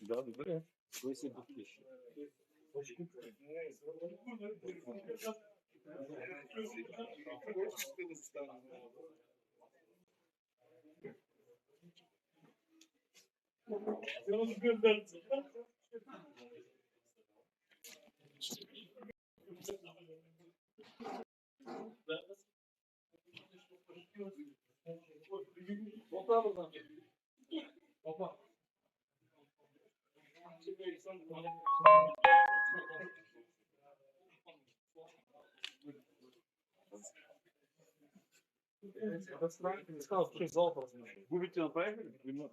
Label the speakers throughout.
Speaker 1: Да, добре. Кой се подпише? Губите направихме ли?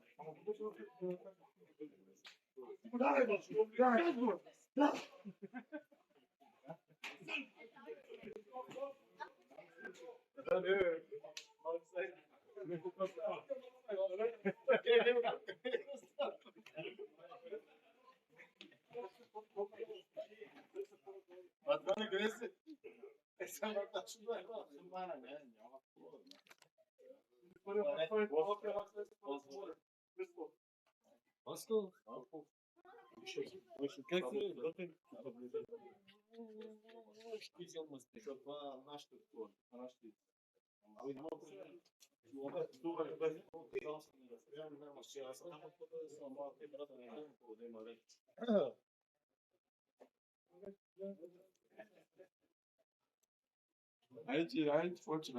Speaker 1: Haydi, fortune,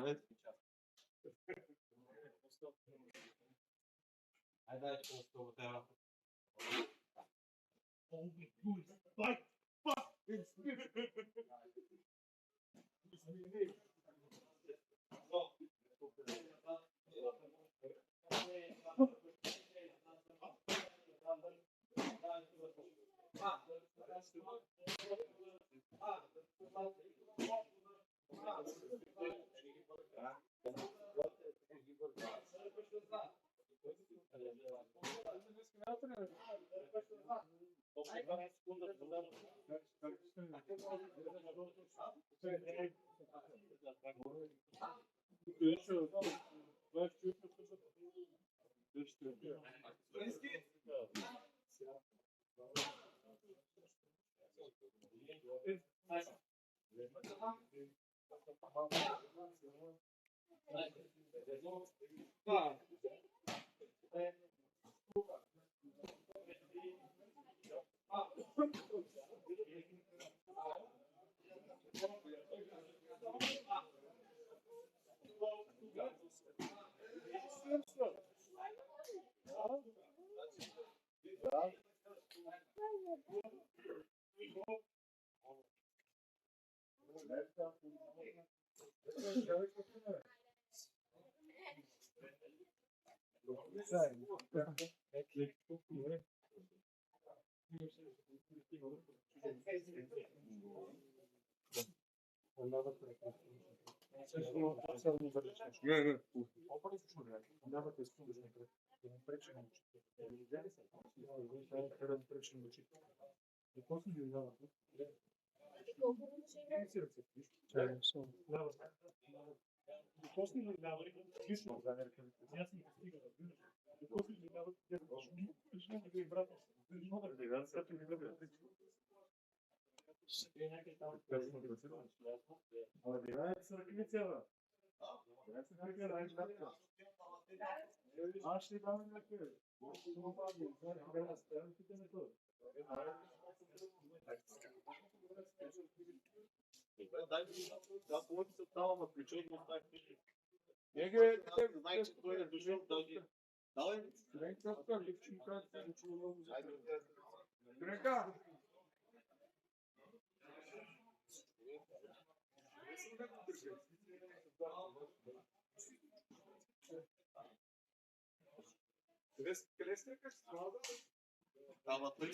Speaker 1: Ама той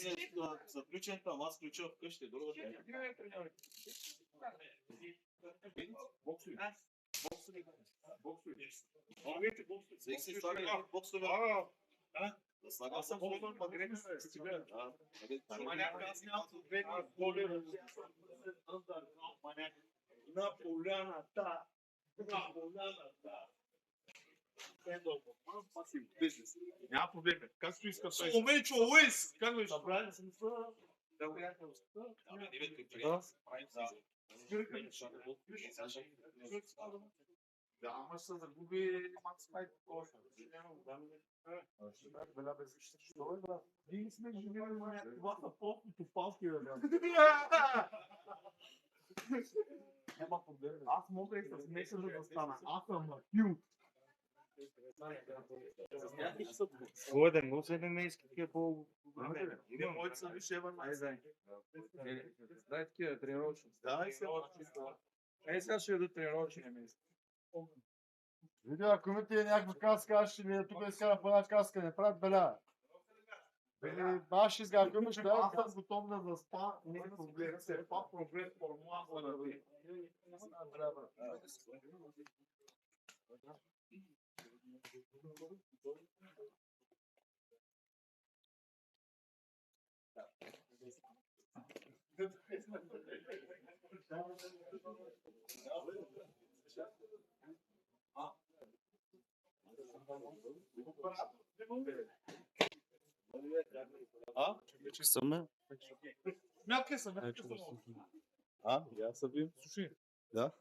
Speaker 1: за ключенето, ама аз ключа вкъщи, друга. Боксови. Всеки си слага боксове. Да слага съм боксове, магнет. Маняк, аз нямам съответни боли. На поляната. Бизнес. Няма проблем. Както искам.
Speaker 2: Момент, Уейс! Как беше?
Speaker 1: Да, ама ще загуби Макс Пайт. Ние сме живели на това са по-топалски, няма проблем. Аз мога и с месеца да стана. Аз съм Матил.
Speaker 2: Годен, но се не иска по...
Speaker 1: Не моите са виж Ева на
Speaker 2: Дай такива тренировъчни.
Speaker 1: Да, и се
Speaker 2: Сега ще идат тренировъчни места.
Speaker 3: Види, ако имате някаква каска, аз ще ви тук изкарам по една каска, не правят беля. Аз ще изгарам, имаш да.
Speaker 1: Аз съм готов да заспа, не е проблем. Все пак проблем формула за да ви.
Speaker 4: Съм.
Speaker 2: Мятка съм, мятка съм.
Speaker 1: Я събим.
Speaker 2: Слушай.
Speaker 1: Да.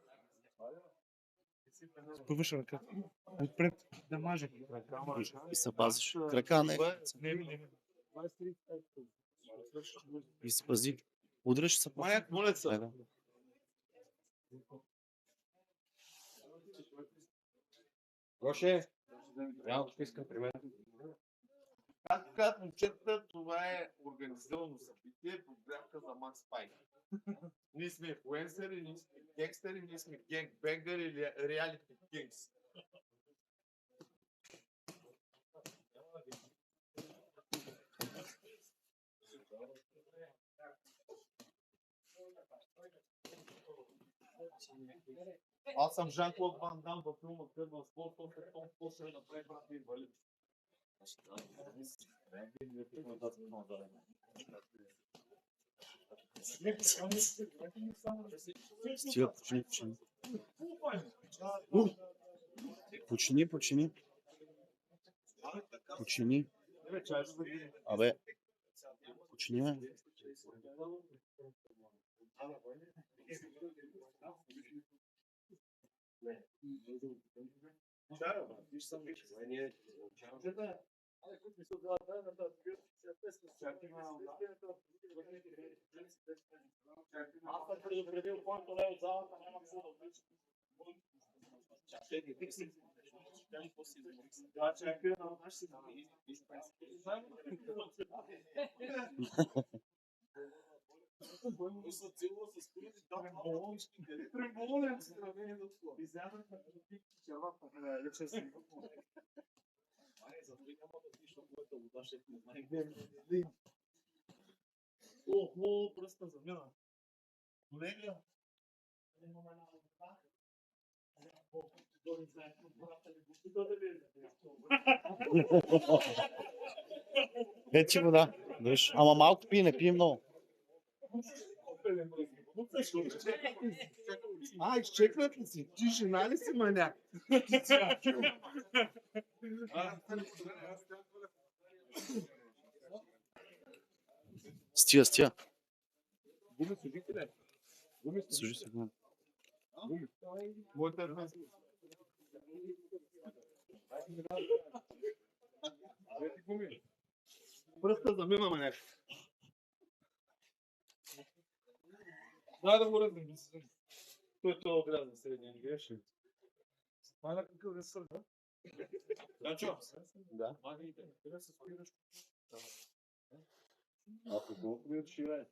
Speaker 2: Повиш ръка. Отпред да маже.
Speaker 4: И се пазиш. Крака не.
Speaker 2: Не.
Speaker 4: И се пази. Удръж се.
Speaker 1: Маняк, моля се.
Speaker 4: Да.
Speaker 2: Роше. Няма да искам при мен.
Speaker 1: Както казват момчетата, това е организирано събитие, подгрявка за Макс Пайк. Ние сме инфлуенсъри, ние сме генгстери, ние сме генгбенгъри или реалити генгс. Аз съм Жан-Клод Ван Дам във филма Кръв в спорта, Том после да направи брат и инвалид.
Speaker 4: Стига, почини. Почини. Абе. Почини, бе.
Speaker 1: Аз съм предупредил, който не е от залата, няма какво да влиза. Да, чакай, но аз ще Охо, пръста замина. Колега.
Speaker 4: Ето ти вода. Виж. Ама малко пи, не пи много.
Speaker 1: Изчекват ли си? Ти жена ли си, маняк?
Speaker 4: Стига.
Speaker 1: Гуми служите ли?
Speaker 4: Служи се.
Speaker 1: Моята една. Пръста замина, маняк.
Speaker 2: Да го раздам. Той това отрязан средния, не греши. Това е на какъв ресър, да? Да, чо?
Speaker 1: Да.
Speaker 2: Къде се спираш?
Speaker 1: Ако го ще е.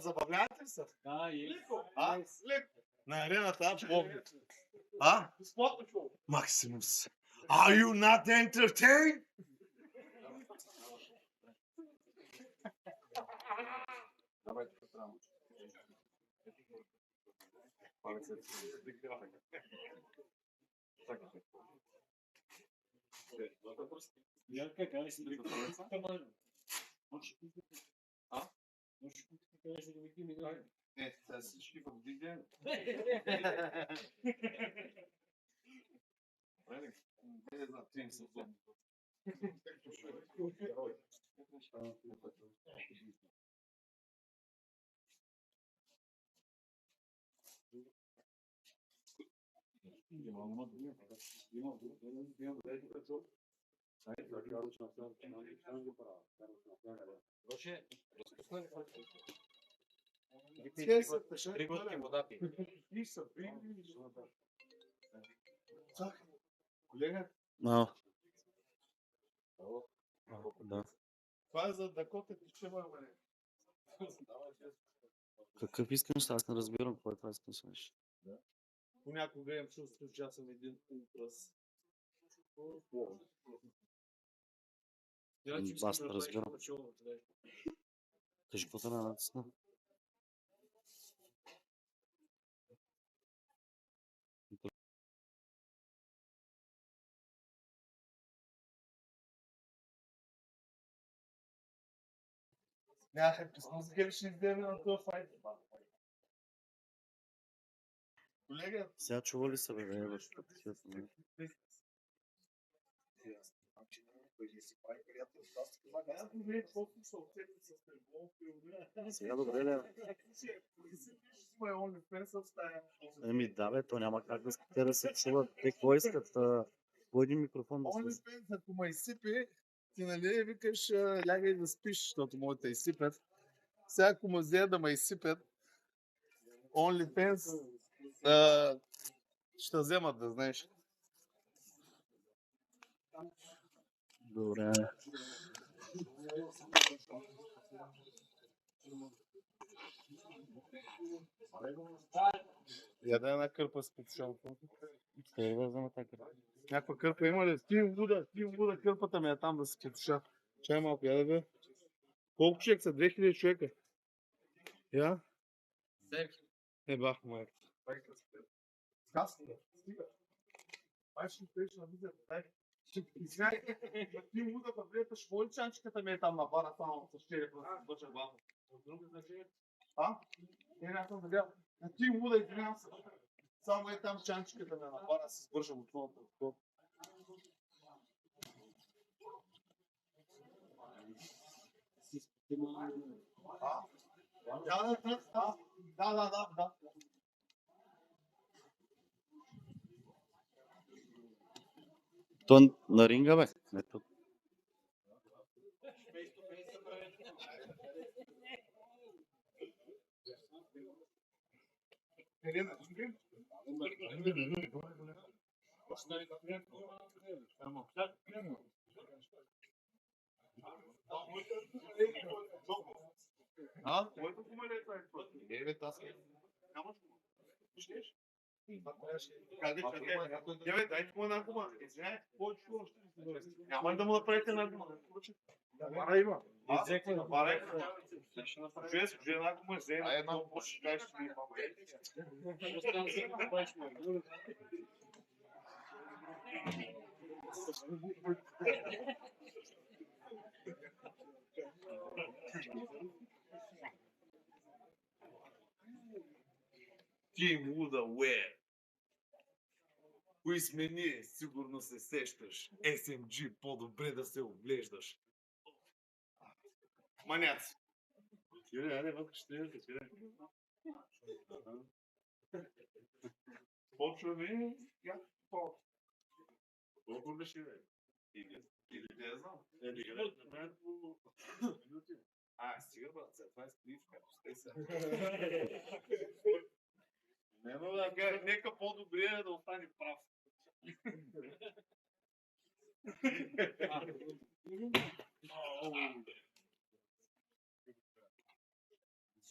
Speaker 1: Забавлявате се?
Speaker 2: Леко.
Speaker 1: На арената, поглед.
Speaker 2: Безплатно шоу.
Speaker 1: Максимус, are you not entertained?
Speaker 2: Ярка, как си да
Speaker 1: А?
Speaker 2: Може да кажеш да ги миграли.
Speaker 1: Не, сега всички в Диден. Не знам, 30 сезон.
Speaker 2: Три глътки вода пи.
Speaker 1: Колега,
Speaker 4: А, да.
Speaker 1: това е за Дакота Тичева, бе.
Speaker 4: Какъв искаш? Аз не разбирам какво е това искаш.
Speaker 1: Понякога имам чувство, че аз съм един ултрас.
Speaker 4: Аз не разбирам. Кажи какво да натисна.
Speaker 1: Нямаха музика ли ще издеме на този файт? Колега,
Speaker 4: Сега чува ли се, бе, в такива? Сега добре ли? Еми да, бе, то няма как те да се чуват. Те какво искат? По един микрофон да се...
Speaker 1: OnlyFans, ако ме изсипи, ти нали викаш, лягай да спиш, защото могат да изсипят. Сега ако ме взеят да ме изсипят, OnlyFans ще вземат, да знаеш.
Speaker 4: Добре.
Speaker 1: Яда една кърпа с петушанка.
Speaker 4: Къде да взема така?
Speaker 1: Някаква кърпа има ли? Стив Вуда кърпата ми е там да се петуша. Чай малко, яда бе. Колко човек са? 2000 човека. Я? Бах моя. Каска, стига. Пай ще пеш на виза, дай. Извинявай, ти Вуда пъвлета, шволичанчиката ми е там на бара, само с черепа, с бъча баха. От друго значение? А? Не съм видял. Ти Вуда, извинявам се. Само е там чанчиката ми е на бара, се сбържам от новата. Да.
Speaker 4: То на ринга, бе. Не тук.
Speaker 1: А? Моето кумале е това е това. Бе, аз нямаш кума. Виждеш? Бе, дайте му една кума. Извиняй, повече кума ще ви се. Няма да му направите една кума. Бара има. Бара има. Взе една кума, взе една кума, ще кажеш, че има. Team Wood Aware. Кои сме ние, сигурно се сещаш. SMG, по-добре да се оглеждаш. Маняци.
Speaker 3: Тире, айде, вътре ще е, тире.
Speaker 1: Почваме. Колко беше, бе? Или да я знам. Стига, брат, след това е спривка. Сте се. Нека по-добре да остане прав.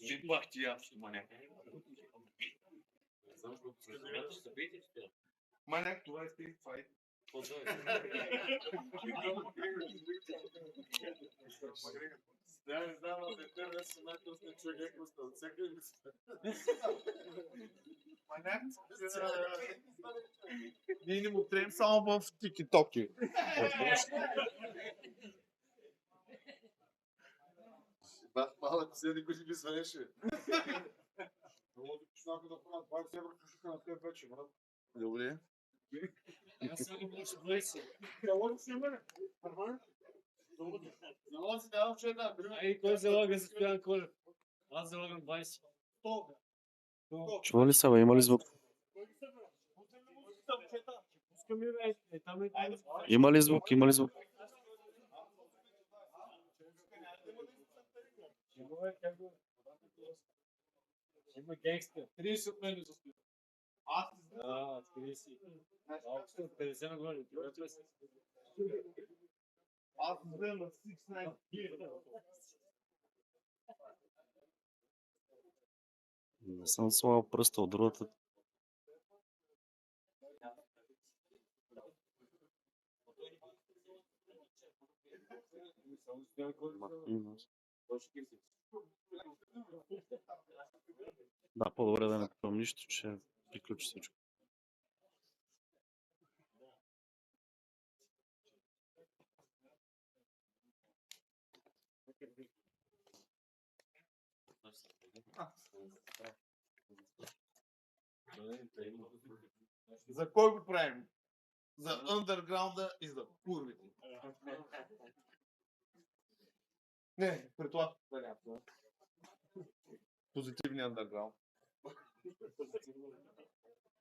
Speaker 1: Житбах ти аз, маняк. Маняк, това е стрит файт.
Speaker 3: Не знам, но те не са най-късни човек, от всеки ли са.
Speaker 1: Маняк. Ние не му трем само в тики-токи.
Speaker 3: Малък си, никой си ми свалеше. Много да почнаха да правят 20 евро кашука на теб вече, брат.
Speaker 1: Добре.
Speaker 2: Аз съм го 20.
Speaker 3: Залог си давам, че една.
Speaker 2: Ай, кой залага за Стоян Колев? Аз залагам 20.
Speaker 4: Чува ли се, бе? Има ли звук? Има ли звук? Има ли звук?
Speaker 2: Има гангстер. 30 от мен за Стоян.
Speaker 1: Аз
Speaker 2: 30. Общо 50 нагоре.
Speaker 1: взема на 6
Speaker 4: Не съм слагал пръста от другата. Да, по-добре да не питам нищо, че приключи всичко.
Speaker 1: За кой го правим? За underground и за курвите. Не, при това вариант. Позитивния underground.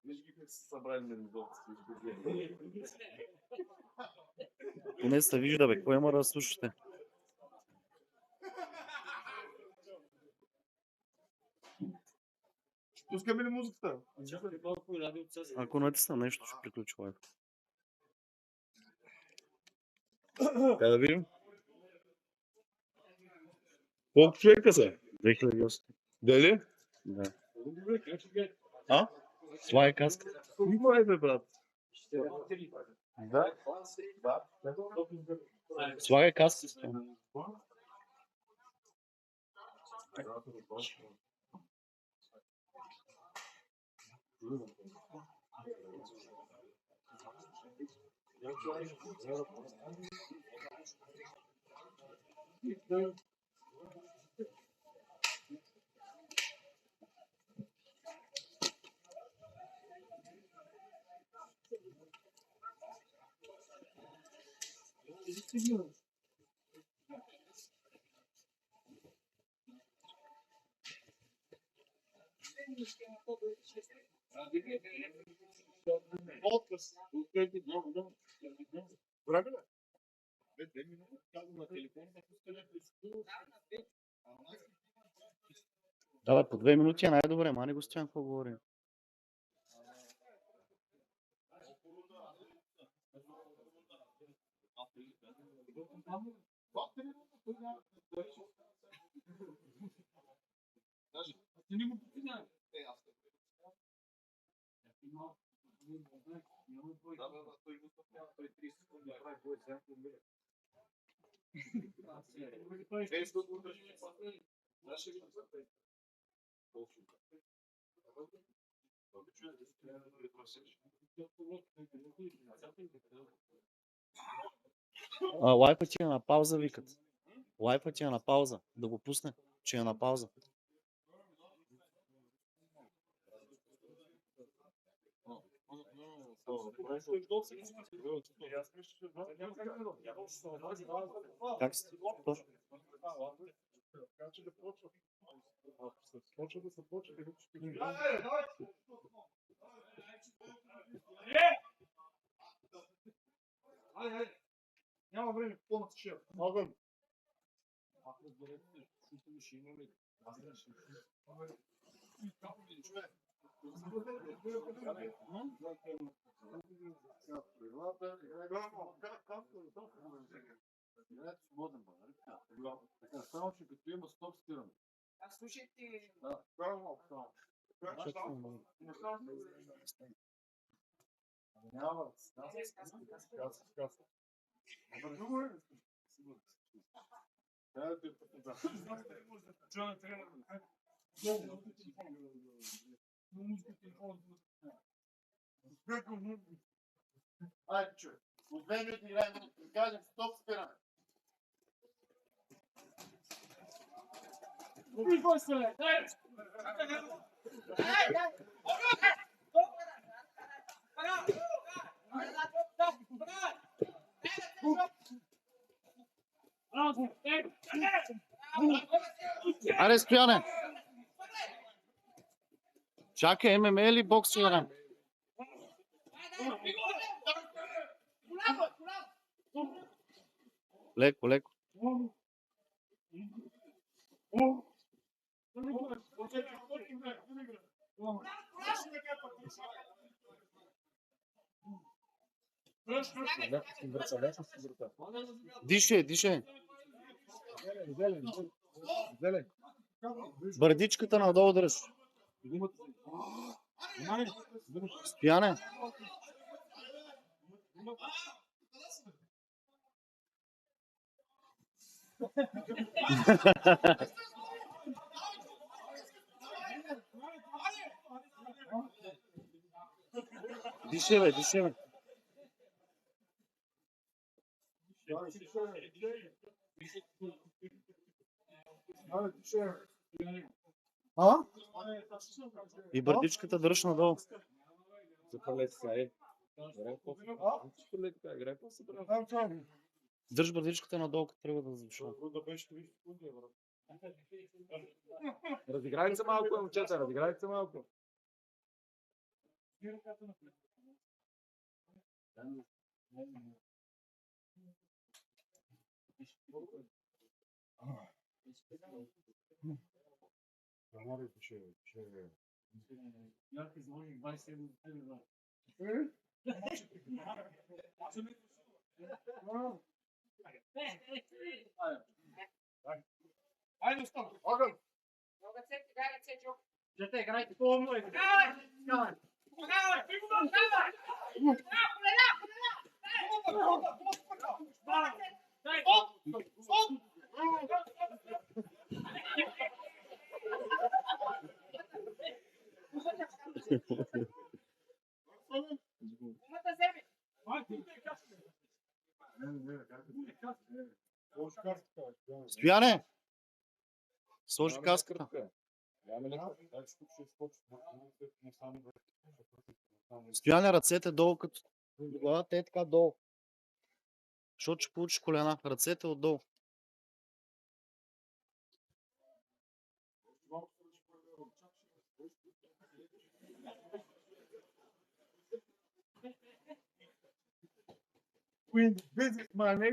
Speaker 1: Виж ги как са събрали медовци.
Speaker 4: Поне се вижда, бе. Кой има да слушате?
Speaker 1: Пускаме ли музиката?
Speaker 4: Ако натисна нещо, ще приключи лайф.
Speaker 1: Да видим. Колко човека са?
Speaker 4: 2008.
Speaker 1: Дали?
Speaker 4: Да.
Speaker 1: А?
Speaker 4: Слагай каска.
Speaker 1: Май бе, брат.
Speaker 3: Да.
Speaker 4: Слагай каска.
Speaker 1: Отказ. Време ли?
Speaker 4: Да, по 2 минути е най-добре. Мани го Стоян, какво говори? Лайфът ти е на пауза, викат. Лайфът ти е на пауза. Да го пусне, че е на пауза. Как се?
Speaker 1: Няма време, по-на тишина.
Speaker 3: Огън. Само, че като има стоп стирам.
Speaker 5: Слушайте,
Speaker 3: Да, няма. Каска. Айде, чуй. От 2 минути играем, да кажем стоп, спираме.
Speaker 4: Аре, Стояне! Чакай, ММА или бокс играем? Леко, леко. Дишай, дишай. Бърдичката надолу дръж. Стояне. Дишай, бе, дишай, бе.
Speaker 3: А?
Speaker 4: И бърдичката дръж надолу. Дръж бърдичката надолу, като трябва да завишава.
Speaker 2: Разиграйте се малко, момчета, разиграйте се малко.
Speaker 3: Айде, стоп! Огън! Чете, играйте по-умно и така.
Speaker 4: Стояне! Сложи каската. Стояне, ръцете долу, като главата е така долу. Защото ще получиш колена. Ръцете отдолу.
Speaker 3: Queen business money.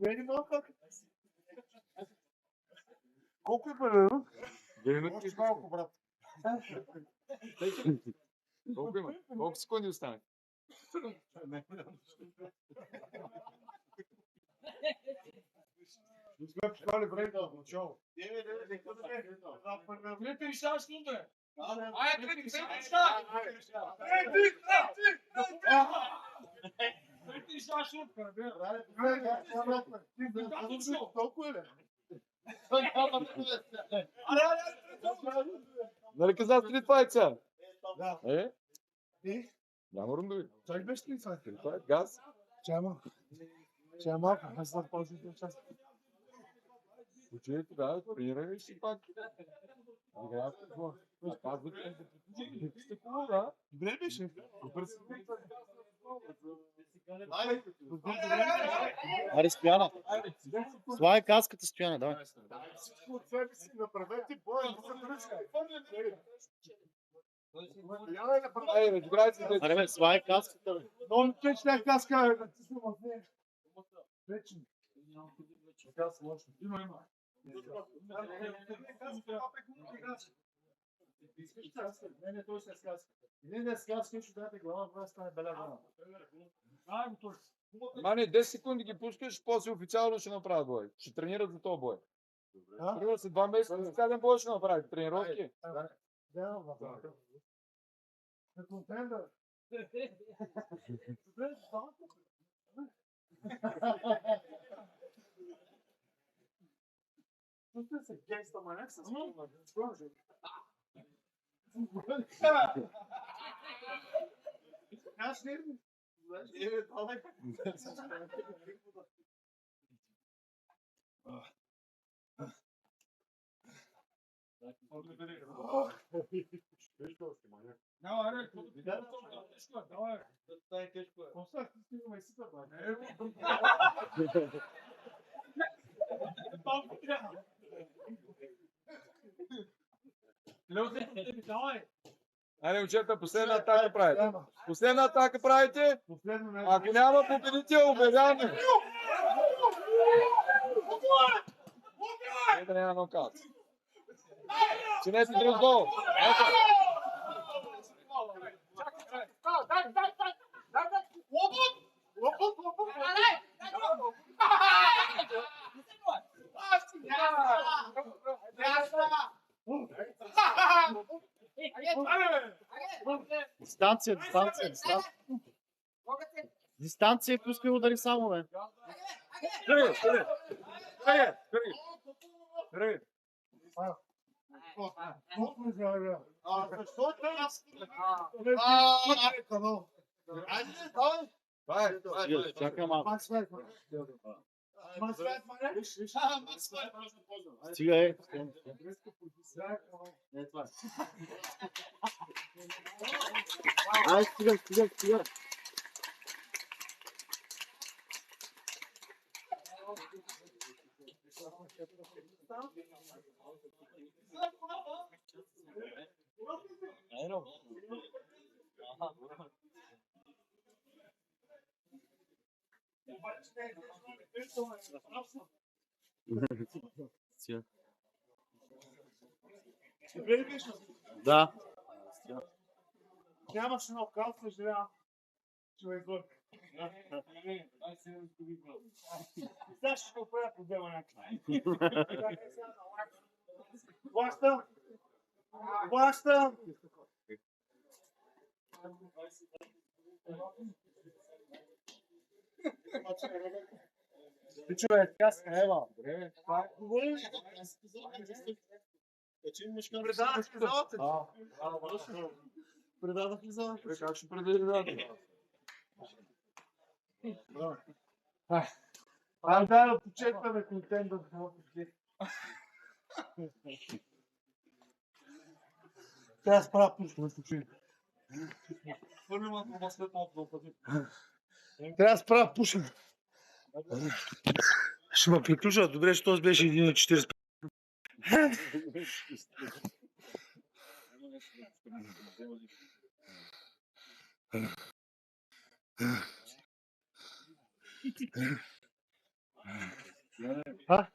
Speaker 3: Ready, motherfucker? Колко е парено? Още малко, брат.
Speaker 2: Колко има? Колко секунди остане?
Speaker 3: Не сме пускали време от начало.
Speaker 2: Ти решаваш нужда. Нали каза Street Fight сега?
Speaker 3: Да.
Speaker 2: Е?
Speaker 3: И?
Speaker 2: Няма рундови.
Speaker 3: Чак беше ли това?
Speaker 2: Street Fight, газ.
Speaker 3: Чай малко, аз съм по-силен част.
Speaker 2: Учи тогава, тренирай си пак. Играят какво? Казвате, сте хубаво, да?
Speaker 3: Добре беше.
Speaker 4: Аре, Стояне. Слагай каската, Стояне, давай.
Speaker 3: Всичко от себе си направете боя, да се дръжка.
Speaker 2: Ей, разиграйте се.
Speaker 4: Аре, бе, слагай каската, бе.
Speaker 3: Но ми тече тя каска, вече. Така сложно. Има. Не, той се сказка. Не сказка, ще дадете глава, това стане беля глава.
Speaker 2: Мани, 10 секунди ги пускаш, после официално ще направят бой. Ще тренират за този бой. Примерно след 2 месеца официален бой ще направят. Тренировки.
Speaker 3: Да, контендър. Чувствуй се генгста маняк с филма. Кажеш ли? Давай. Давай,
Speaker 2: Айде, момчета, последна атака правите. Последна атака правите. Ако няма победител, обявяваме. Не да няма нокаут. Чинете друг гол.
Speaker 4: Дистанция, дистанция, дистанция. Дистанция, пускай удари само, бе. Чакай малко. Стига е. Ай, стига. Да.
Speaker 3: Нямаше нокаут, съжалявам. Човек горка. Сега ще го правя по дела някакви. Плащам! Ти човек, аз ева. Предадах ли залата? Предадах ли залата?
Speaker 2: Как ще предаде залата?
Speaker 3: Да почекваме контента да трябва да справя пушка на случай. Трябва да справя пушка. Ще ме приключва. Добре, че този беше 1,40. Да.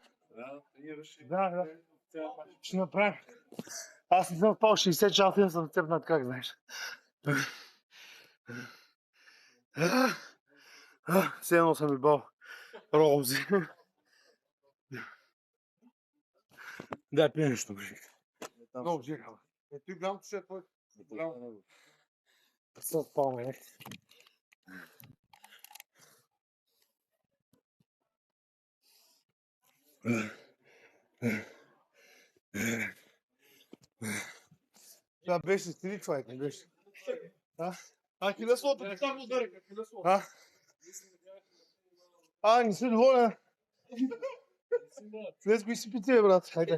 Speaker 3: Ще направим. Аз не съм спал 60 часа и съм цепнат, как знаеш. Все едно съм бил рози. Да, пия нещо, бе. Много жирава. Ти голямото ще е твой. Съм спал, ме. Това беше стрит файт, не беше. Хиле слото, така го удари. Не си доволен. Днес го изпити, бе, брат. Хайде.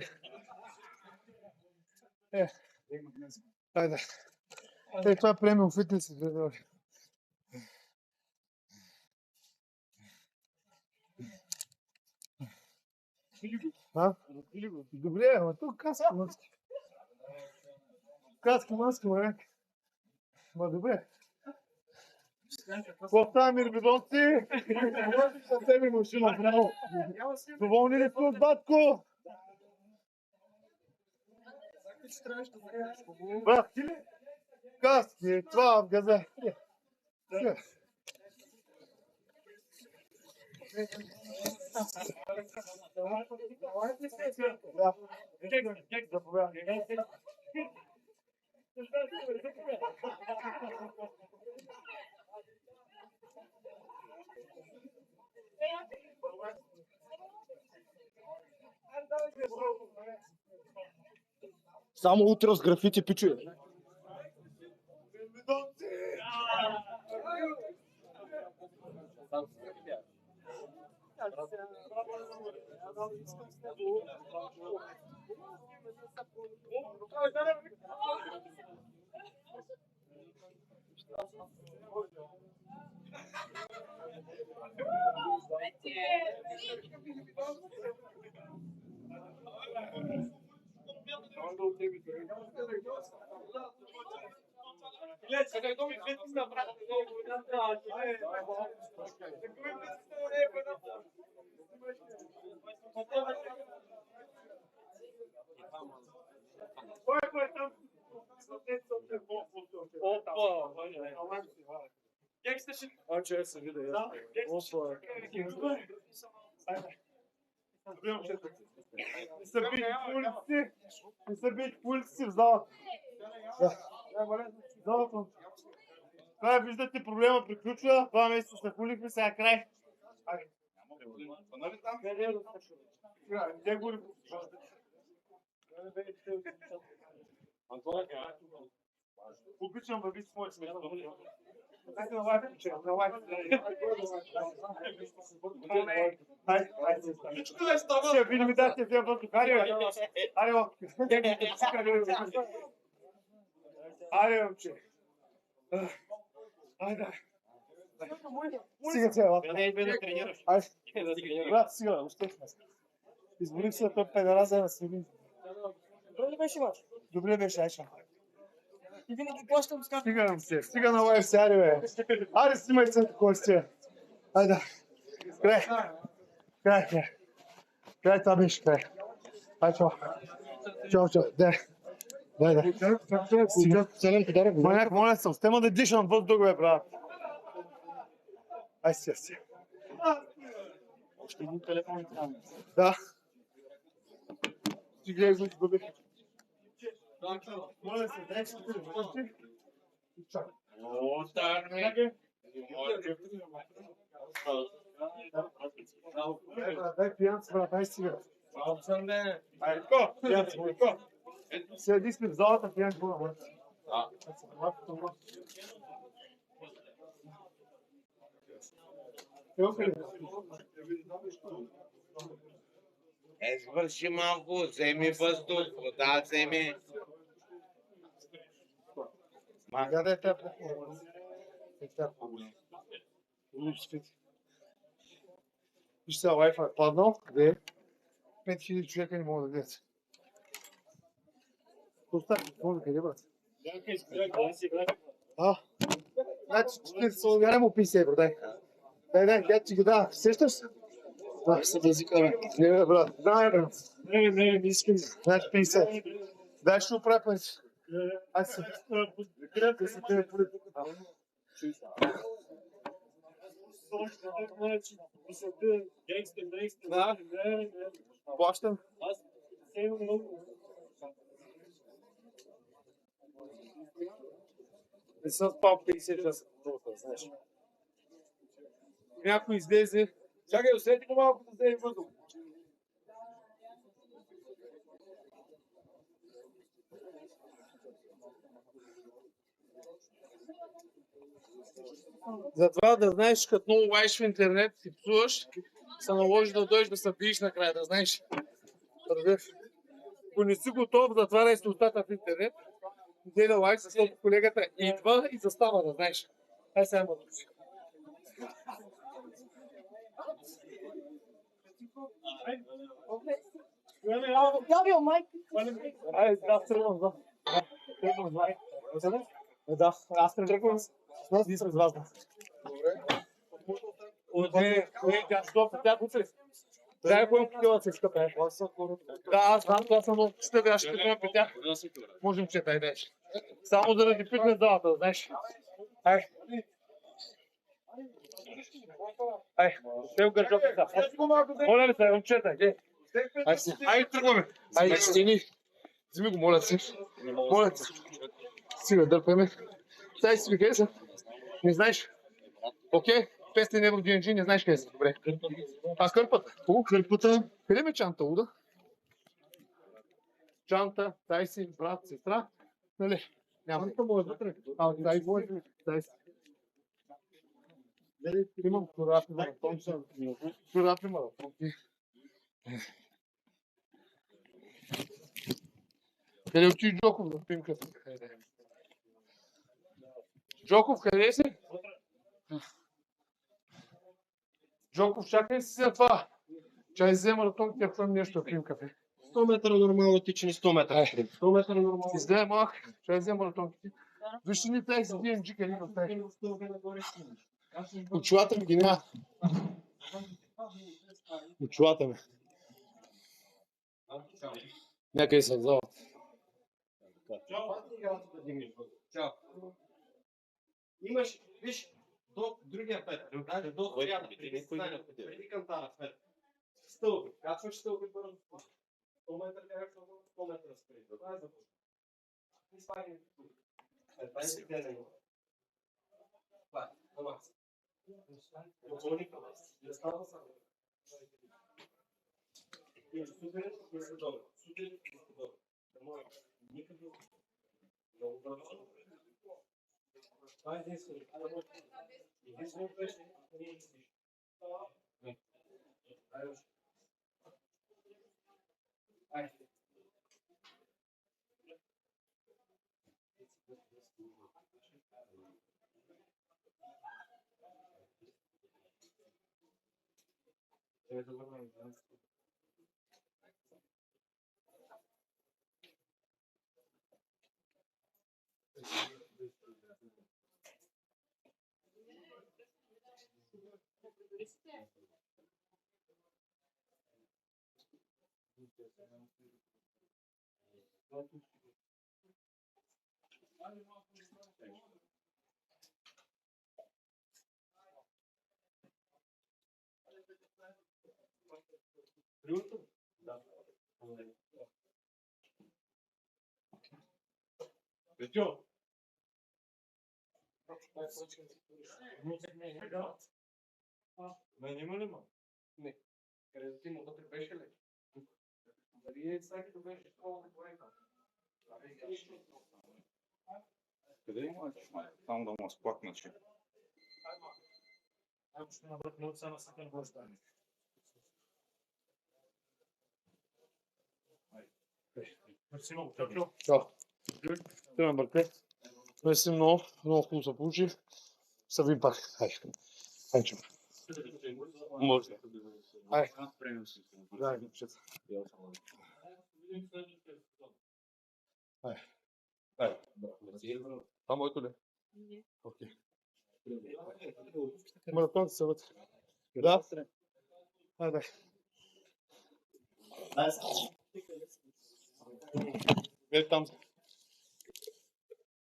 Speaker 3: Хайде. Това е премиум фитнес. Добре, ама тук каска маски. Каска маски, ма някак. Ма добре. Какво ми ребидонци? Съвсем ми машина, браво. Доволни ли сте от батко? Брат, ти ли? Каски, това в газа. Само утре с графити, пичове. Не са бити по улици в залата. Това виждате, проблема приключва. 2 месеца се хулихме, сега край. Обичам да видите моите смешно. Дайте на лайф, че на лайф. Ще видим, дайте взем въздух. Аре, момче. Айде. Стига цяло. Брат, стига, устехме. Изборих се топ 5 раза на Свилин.
Speaker 5: Добре ли беше мач?
Speaker 3: Добре беше, Айша.
Speaker 5: И винаги плащам с карта.
Speaker 3: Стига се, стига на лайф се, аре бе. Аре, снимай се такова сте. Айде. Край. Край, това беше край. Ай, чао. Чао. Дай. Целен подарък. Маняк, моля се, остема да дишам въздух, бе, брат. Ай, си.
Speaker 4: Още един телефон там.
Speaker 3: Да. Ти гледай, го губих. Моля се, дай се ти. Чакай. Дай пиянца, брат, ай сега. Ай, ко, пиянца, ко. Седи сме в залата, пиянца, брат.
Speaker 1: Свърши малко, вземи въздух, вода вземи.
Speaker 3: Мага е тя по-голям. Виж сега, Wi-Fi паднал, къде е? 5000 човека не могат да гледат. Остави, може къде, брат? Значи 40 България му 50 евро, дай. Дай, тя ти ги дава, сещаш се? Да, се дозикаме. Не, брат, дай, брат. Не искам. Значи 50. Дай, ще оправя пари. Аз се. Къде се те поли тук? Да. Плащам. Не съм спал 50 часа, знаеш. Някой излезе. Чакай, усети го малко да вземе въздух. Затова да знаеш, като много лаеш в интернет, си псуваш, се наложи да дойдеш да се биеш накрая, да знаеш. Ако не си готов, затваряй си устата в интернет, дай да лайк, защото колегата идва и застава, да знаеш. Ай сега ма души.
Speaker 5: Gabriel, Mike.
Speaker 3: Ай, да, тръгвам, да. Да, аз тръгвам с вас. Ние сме с вас. Добре. Тя стоп, тя купи. Дай го купила се скъпе. Да, аз знам, това съм много щеби, аз ще тръгвам при тях. Можем, че тай деш. Само заради фитнес залата, знаеш. Ай. Ще го гържа така. Моля ли се, момчета, гей. Ай, тръгваме. Ай, стени. Вземи го, моля се. Моля се. Сега дърпаме. Дай си ми къде са? Не знаеш? Окей? 500 евро DNG, не знаеш къде са. Добре. А кърпата? Кърпата. Къде ме чанта, Луда? Чанта, дай си, брат, сестра. Нали? Няма. Чанта му е вътре. Дай си. Дай си. Имам корапи маратонки. Корапи маратонки. Къде отиде Джоков да пием късно? Джоков, къде си? Джоков, чакай си за това. Чай взема маратонки, ако съм нещо да пием кафе.
Speaker 2: 100 метра нормално тичани, 100 метра. 100 метра нормално.
Speaker 3: Изгледай малък, чай взема маратонките. Вижте ли тези DNG къде го стави? Очилата ми ги няма. Очилата ми. Някъде са в залата.
Speaker 2: Имаш, виж, до другия пет. Даже до средата. Преди кантара пет. Стълби. Качваш стълби първо. 100 метра бягаш, 100 метра спри. Това е започва. И спагни тук. Това е гледане. Това е. Това е. Отвори към нас. Не става само. И сутрин не се добре. Сутрин не се добре. Не може. Никъде. Много добре. Това е единствено. Единствено беше. Не излиш. Айде. Петьо. Не, няма ли ма? Не. Къде да ти му вътре беше ли? Дали е сега като беше това проекта?
Speaker 1: Къде има? Там да му сплакна, че.
Speaker 2: Айде ще набрат много са на съкън властта. Мерси много.
Speaker 3: Чао. Тръгвам, бърте. Мерси много. Много хубаво се получи. Се видим пак. Хайде. Хайде, чао. Може. Хайде. Дай, момчета. Хайде. Хайде. Това моето ли? Не. Окей. Маратонци са вътре. Да? Хайде. Гледай там.